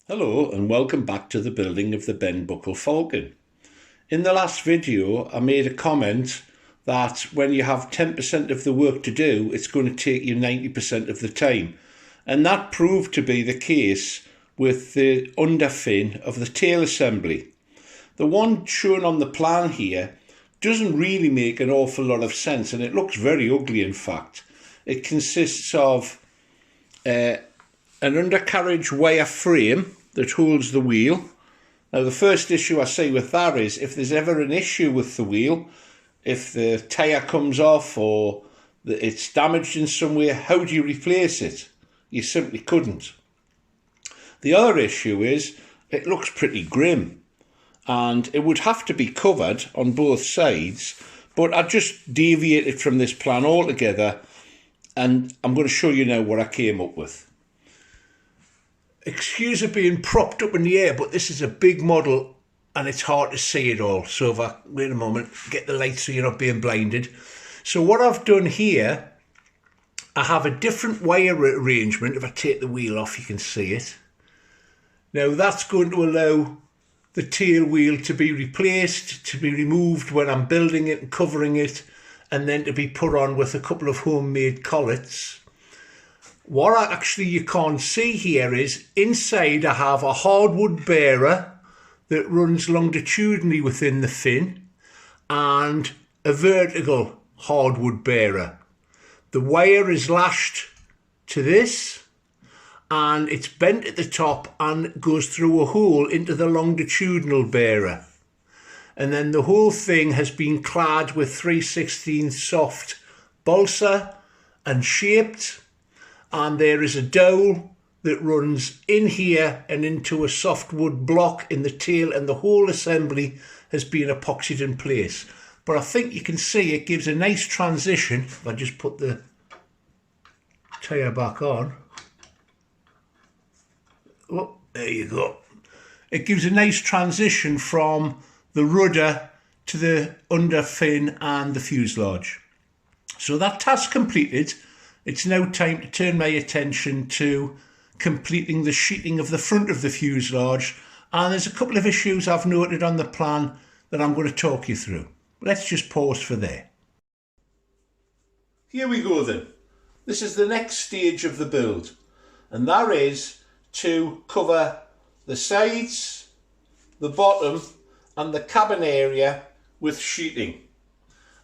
Hello and welcome back to the building of the bend buckle Falcon. In the last video I made a comment that when you have 10% of the work to do it's going to take you 90% of the time, and that proved to be the case with the underfin of the tail assembly. The one shown on the plan here doesn't really make an awful lot of sense, and it looks very ugly. In fact, it consists of an undercarriage wire frame that holds the wheel. Now the first issue I see with that is if there's ever an issue with the wheel, if the tyre comes off or it's damaged in some way, how do you replace it? You simply couldn't. The other issue is it looks pretty grim and it would have to be covered on both sides, but I just deviated from this plan altogether and I'm going to show you now what I came up with. Excuse it being propped up in the air, but this is a big model and it's hard to see it all. So if I, wait a moment, get the light so you're not being blinded. So what I've done here, I have a different wire arrangement. If I take the wheel off, you can see it. Now that's going to allow the tail wheel to be replaced, to be removed when I'm building it and covering it, and then to be put on with a couple of homemade collets. What actually you can't see here is inside I have a hardwood bearer that runs longitudinally within the fin and a vertical hardwood bearer. The wire is lashed to this and it's bent at the top and goes through a hole into the longitudinal bearer. And then the whole thing has been clad with 3/16 soft balsa and shaped. And there is a dowel that runs in here and into a softwood block in the tail, and the whole assembly has been epoxied in place. But I think you can see it gives a nice transition. If I just put the tyre back on. Oh, there you go. It gives a nice transition from the rudder to the underfin and the fuselage. So that task completed. It's now time to turn my attention to completing the sheeting of the front of the fuselage, and there's a couple of issues I've noted on the plan that I'm going to talk you through. Let's just pause for there. Here we go then. This is the next stage of the build, and that is to cover the sides, the bottom and the cabin area with sheeting.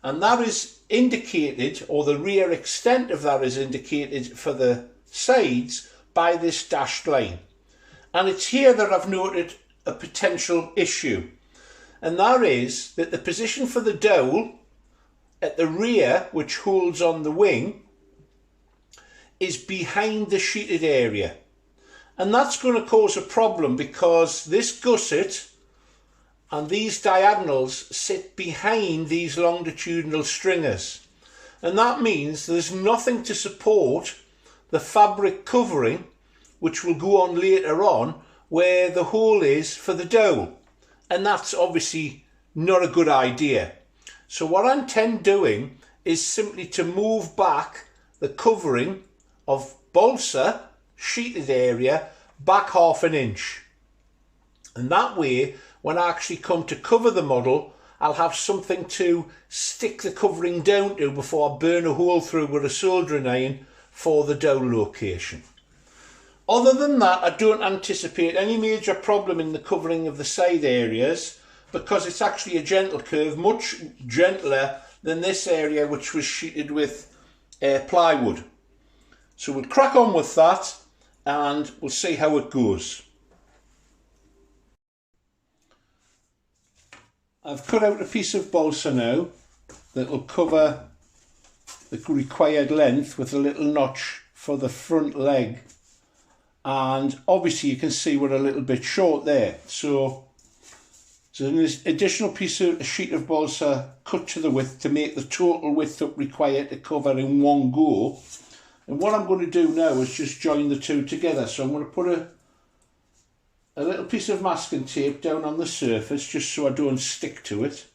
And that is indicated, or the rear extent of that is indicated for the sides by this dashed line. And it's here that I've noted a potential issue. And that is that the position for the dowel at the rear, which holds on the wing, is behind the sheeted area. And that's going to cause a problem because this gusset and these diagonals sit behind these longitudinal stringers. And that means there's nothing to support the fabric covering, which will go on later on, where the hole is for the dowel. And that's obviously not a good idea. So what I intend doing is simply to move back the covering of balsa sheeted area back 1/2 inch. And that way, when I actually come to cover the model, I'll have something to stick the covering down to before I burn a hole through with a soldering iron for the dowel location. Other than that, I don't anticipate any major problem in the covering of the side areas because it's actually a gentle curve, much gentler than this area which was sheeted with plywood. So we'll crack on with that and we'll see how it goes. I've cut out a piece of balsa now that will cover the required length with a little notch for the front leg, and obviously you can see we're a little bit short there, so there's an additional piece of a sheet of balsa cut to the width to make the total width up required to cover in one go. And what I'm going to do now is just join the two together. So I'm going to put a little piece of masking tape down on the surface just so I don't stick to it.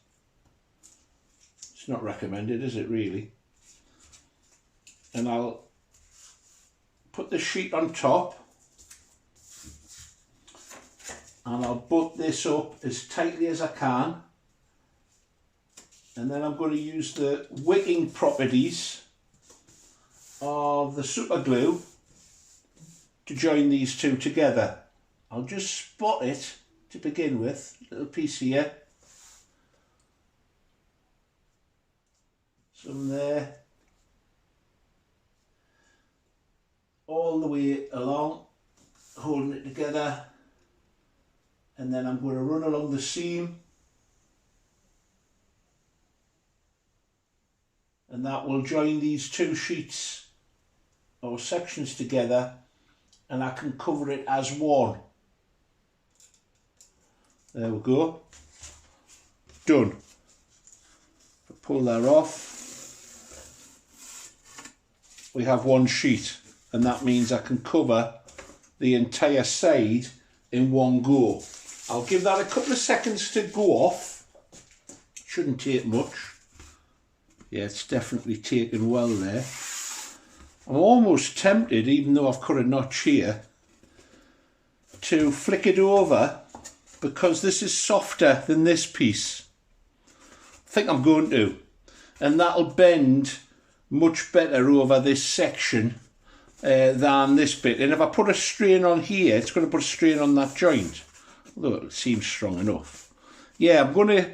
It's not recommended, is it really? And I'll put the sheet on top and I'll butt this up as tightly as I can, and then I'm going to use the wicking properties of the super glue to join these two together. I'll just spot it to begin with, little piece here, some there, all the way along, holding it together, and then I'm going to run along the seam, and that will join these two sheets or sections together, and I can cover it as one. There we go, done. Pull that off, we have one sheet, and that means I can cover the entire side in one go. I'll give that a couple of seconds to go off. Shouldn't take much. Yeah, it's definitely taken well there. I'm almost tempted, even though I've cut a notch here, to flick it over, because this is softer than this piece. I think I'm going to, and that'll bend much better over this section than this bit. And if I put a strain on here, it's going to put a strain on that joint, although it seems strong enough. Yeah, I'm going to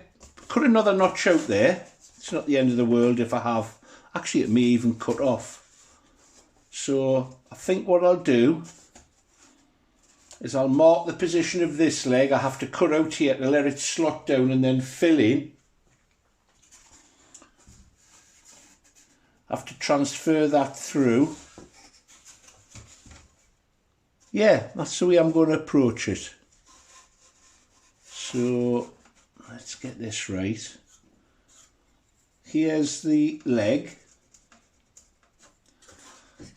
cut another notch out there. It's not the end of the world if I have. Actually, it may even cut off. So I think what I'll do is I'll mark the position of this leg. I have to cut out here to let it slot down and then fill in. I have to transfer that through. Yeah, that's the way I'm going to approach it. So let's get this right. Here's the leg.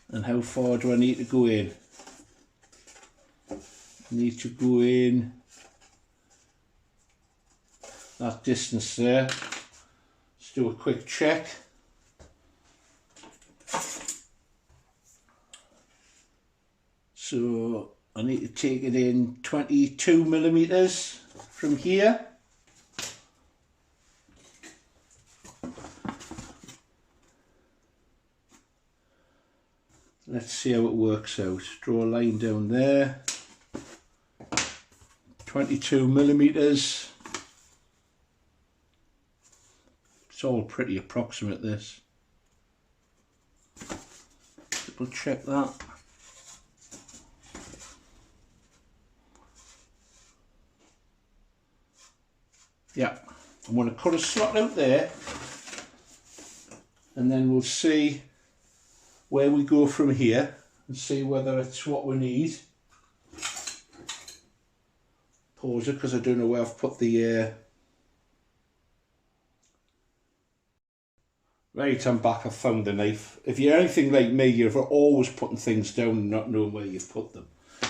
And how far do I need to go in? I need to go in that distance there. Let's do a quick check. So I need to take it in 22 millimeters from here. Let's see how it works out. Draw a line down there. 22 millimeters. It's all pretty approximate, this. Double check that. Yeah, I'm going to cut a slot out there, and then we'll see where we go from here and see whether it's what we need. Pause it because I don't know where I've put the Right, I'm back. I've found the knife. If you're anything like me, you're always putting things down and not knowing where you've put them.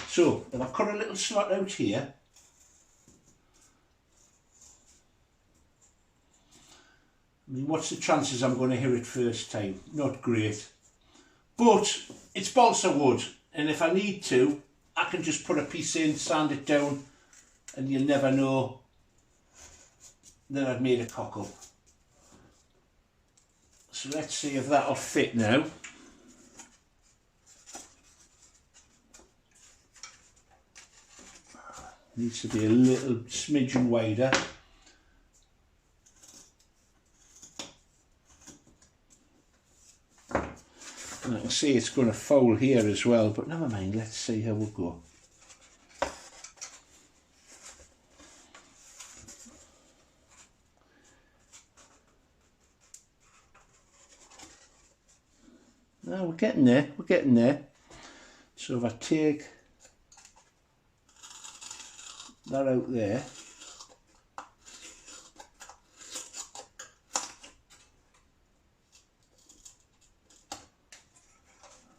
So if I've cut a little slot out here, I mean, what's the chances I'm going to hit it first time? Not great. But it's balsa wood, and if I need to, I can just put a piece in, sand it down, and you'll never know that I've made a cockle. So let's see if that'll fit now. Needs to be a little smidgen wider. And I can see it's going to fold here as well, but never mind, let's see how we'll go. No, we're getting there, we're getting there. So if I take that out there,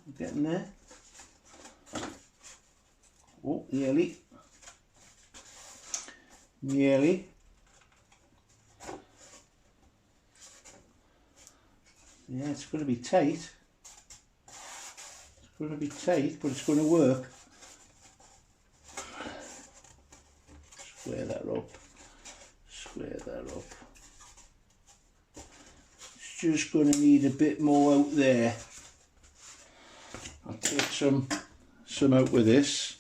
we're getting there. Oh, nearly. Nearly. Yeah, it's going to be tight. It's going to be tight, but it's going to work. Square that up. Square that up. It's just going to need a bit more out there. I'll take some out with this.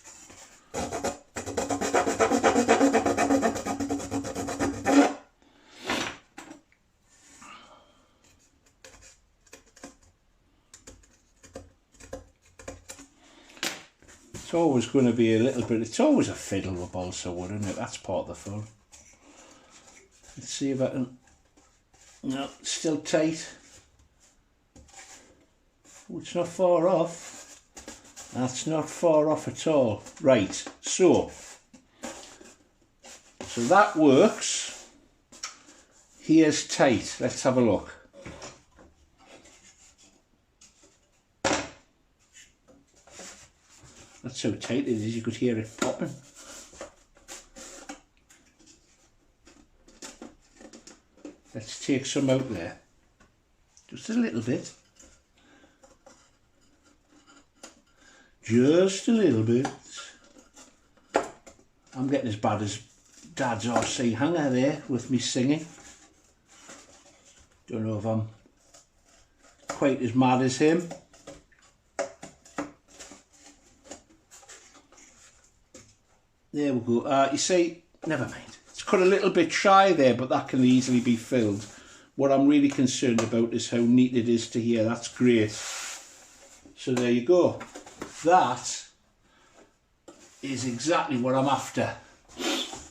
It's always going to be a little bit, it's always a fiddle with balsa wood, isn't it? That's part of the fun. Let's see if I can, no, it's still tight. Oh, it's not far off. That's not far off at all. Right, so that works. Here's tight. Let's have a look. That's so tight it is, you could hear it popping. Let's take some out there. Just a little bit. Just a little bit. I'm getting as bad as Dad's RC hanger there with me singing. Don't know if I'm quite as mad as him. There we go. You see, never mind. It's cut a little bit shy there, but that can easily be filled. What I'm really concerned about is how neat it is to hear. That's great. So there you go. That is exactly what I'm after.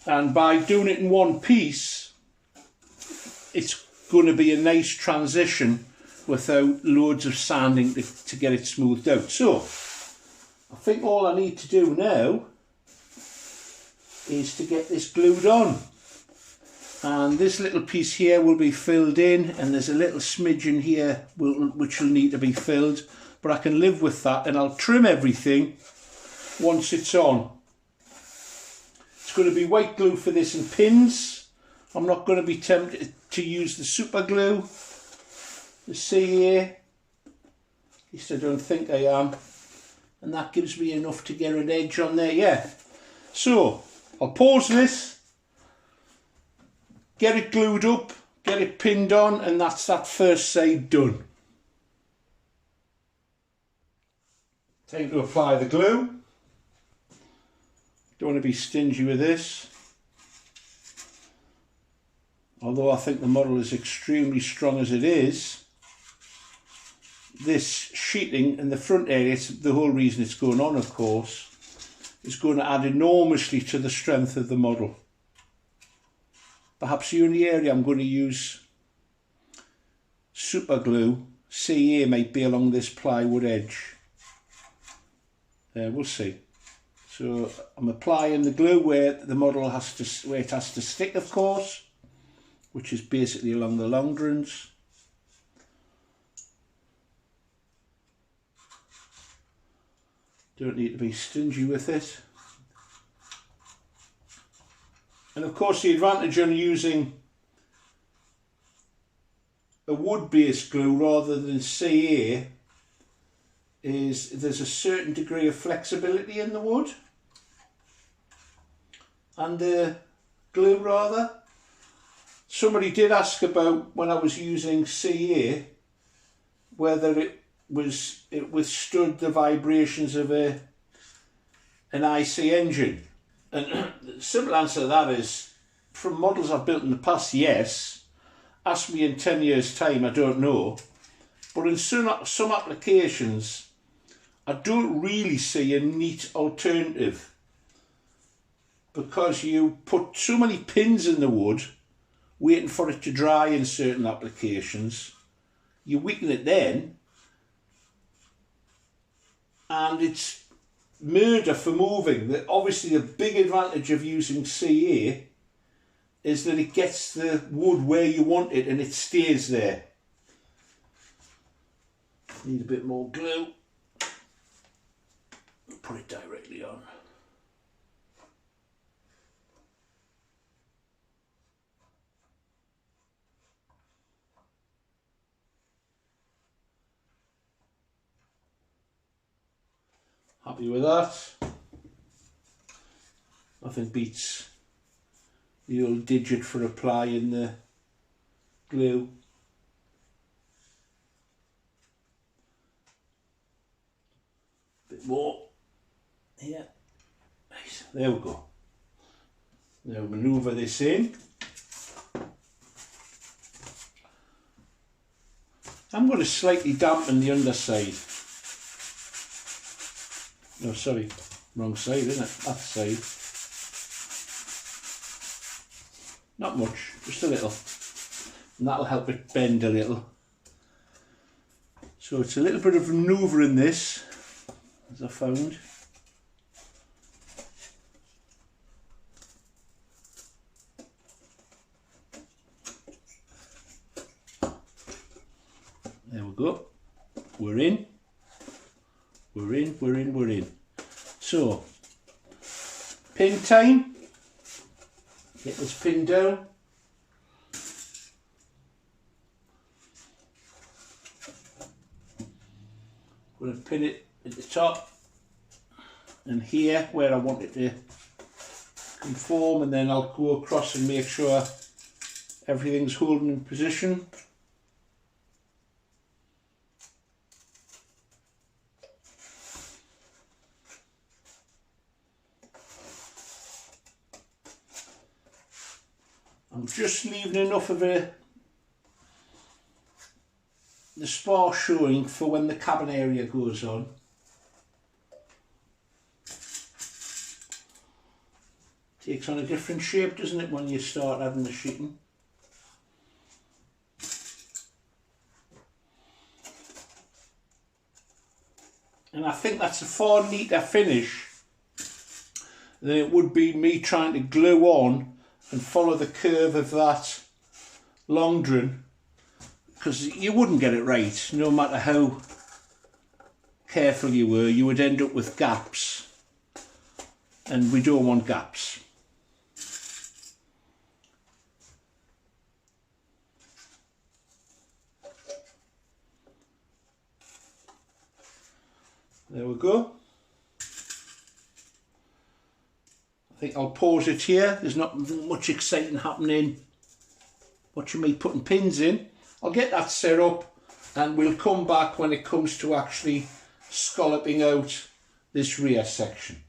And by doing it in one piece, it's going to be a nice transition without loads of sanding to get it smoothed out. So I think all I need to do now is to get this glued on, and this little piece here will be filled in, and there's a little smidgen here which will need to be filled, but I can live with that, and I'll trim everything once it's on. It's going to be white glue for this and pins. I'm not going to be tempted to use the super glue, the CA, at least I don't think I am, and that gives me enough to get an edge on there. Yeah, so I'll pause this, get it glued up, get it pinned on, and that's that first side done. Time to apply the glue. Don't want to be stingy with this. Although I think the model is extremely strong as it is, this sheeting in the front area, it's the whole reason it's going on, of course, is going to add enormously to the strength of the model. Perhaps here in the area I'm going to use super glue. CA might be along this plywood edge. We'll see. So I'm applying the glue where the model has to, where it has to stick, of course, which is basically along the longerons. Don't need to be stingy with it. And of course the advantage on using a wood-based glue rather than CA is there's a certain degree of flexibility in the wood and the glue rather. Somebody did ask about when I was using CA whether it withstood the vibrations of an IC engine, and the simple answer to that is, from models I've built in the past, yes. Ask me in 10 years time, I don't know, but in some applications I don't really see a neat alternative, because you put so many pins in the wood waiting for it to dry in certain applications. You weaken it then, and it's murder for moving. Obviously the big advantage of using CA is that it gets the wood where you want it and it stays there. Need a bit more glue. Put it directly on. Happy with that. Nothing beats the old digit for applying the glue. Bit more here. Nice. There we go. Now manoeuvre this in. I'm going to slightly dampen the underside. No, sorry, wrong side, isn't it? That side. Not much, just a little. And that'll help it bend a little. So it's a little bit of manoeuvre in this, as I found. There we go. We're in. We're in, we're in, we're in. So, pin time. Get this pin down. I'm going to pin it at the top and here where I want it to conform, and then I'll go across and make sure everything's holding in position. I'm just leaving enough of the spar showing for when the cabin area goes on. Takes on a different shape, doesn't it, when you start adding the sheeting? And I think that's a far neater finish than it would be me trying to glue on and follow the curve of that Longdon, because you wouldn't get it right. No matter how careful you were, you would end up with gaps, and we don't want gaps. There we go. I think I'll pause it here. There's not much exciting happening watching me putting pins in. I'll get that set up and we'll come back when it comes to actually scalloping out this rear section.